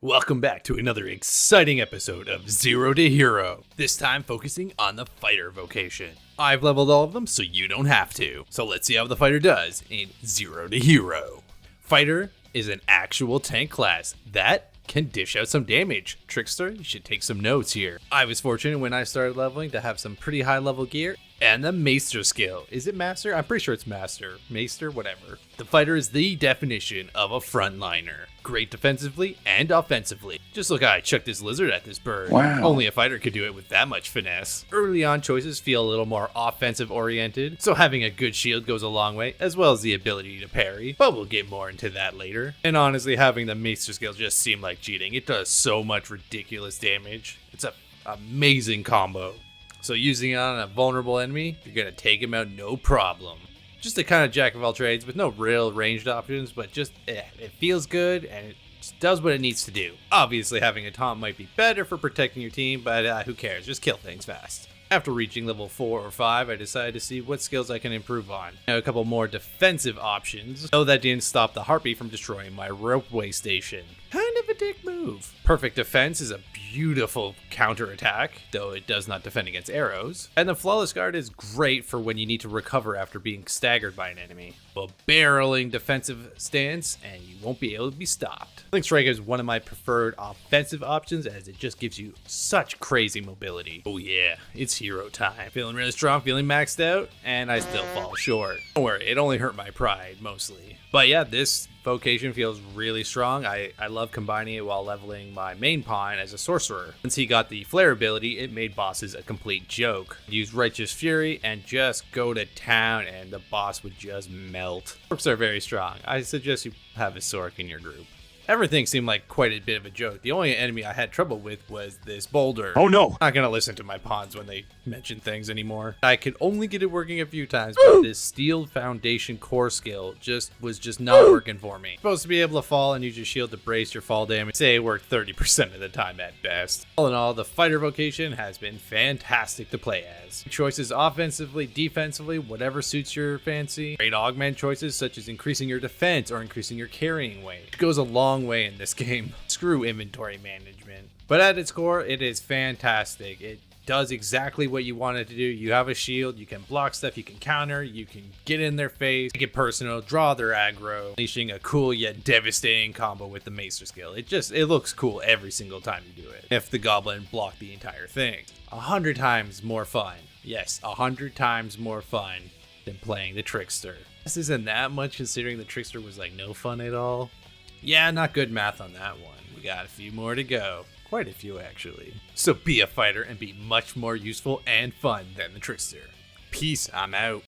Welcome back to another exciting episode of Zero to Hero, this time focusing on the fighter vocation. I've leveled all of them so you don't have to, so let's see how the fighter does in Zero to Hero. Fighter is an actual tank class that can dish out some damage. Trickster, you should take some notes here. I was fortunate when I started leveling to have some pretty high level gear, and the Maester skill. Is it Master? I'm pretty sure it's Master. Maester, whatever. The fighter is the definition of a frontliner. Great defensively and offensively. Just look how I chucked this lizard at this bird. Wow. Only a fighter could do it with that much finesse. Early on choices feel a little more offensive oriented, so having a good shield goes a long way, as well as the ability to parry, but we'll get more into that later. And honestly, having the Maester skill just seemed like cheating. It does so much ridiculous damage. It's an amazing combo. So using it on a vulnerable enemy, you're going to take him out no problem. Just a kind of jack of all trades with no real ranged options, but just it feels good and it just does what it needs to do. Obviously having a taunt might be better for protecting your team, but who cares, just kill things fast. After reaching level 4 or 5, I decided to see what skills I can improve on. Now, a couple more defensive options, though that didn't stop the Harpy from destroying my ropeway station. Kind of a dick move. Perfect defense is a beautiful counterattack, though it does not defend against arrows. And the Flawless Guard is great for when you need to recover after being staggered by an enemy. A barreling defensive stance, and you won't be able to be stopped. Link Strike is one of my preferred offensive options as it just gives you such crazy mobility. Oh yeah, it's hero time. Feeling really strong, feeling maxed out, and I still fall short. Don't worry, it only hurt my pride, mostly. But yeah, this vocation feels really strong. I love combining it while leveling my main pawn as a sorcerer. Once he got the flare ability, it made bosses a complete joke. Use Righteous Fury and just go to town and the boss would just melt. Orcs are very strong. I suggest you have a Sork in your group. Everything seemed like quite a bit of a joke. The only enemy I had trouble with was this boulder. Oh no! I'm not gonna listen to my pawns when they mention things anymore. I could only get it working a few times, but this Steel Foundation core skill was just not working for me. Supposed to be able to fall and use your shield to brace your fall damage. Say it worked 30% of the time at best. All in all, the fighter vocation has been fantastic to play as. Choices offensively, defensively, whatever suits your fancy. Great augment choices such as increasing your defense or increasing your carrying weight. It goes a long way in this game. Screw inventory management. But at its core, it is fantastic. It does exactly what you want it to do. You have a shield, you can block stuff, you can counter, you can get in their face, make it personal, draw their aggro, unleashing a cool yet devastating combo with the Maester skill. It looks cool every single time you do it. If the goblin blocked the entire thing. 100 times more fun. Yes, 100 times more fun than playing the Trickster. This isn't that much considering the Trickster was like no fun at all. Yeah, not good math on that one. We got a few more to go. Quite a few, actually. So be a fighter and be much more useful and fun than the Trickster. Peace, I'm out.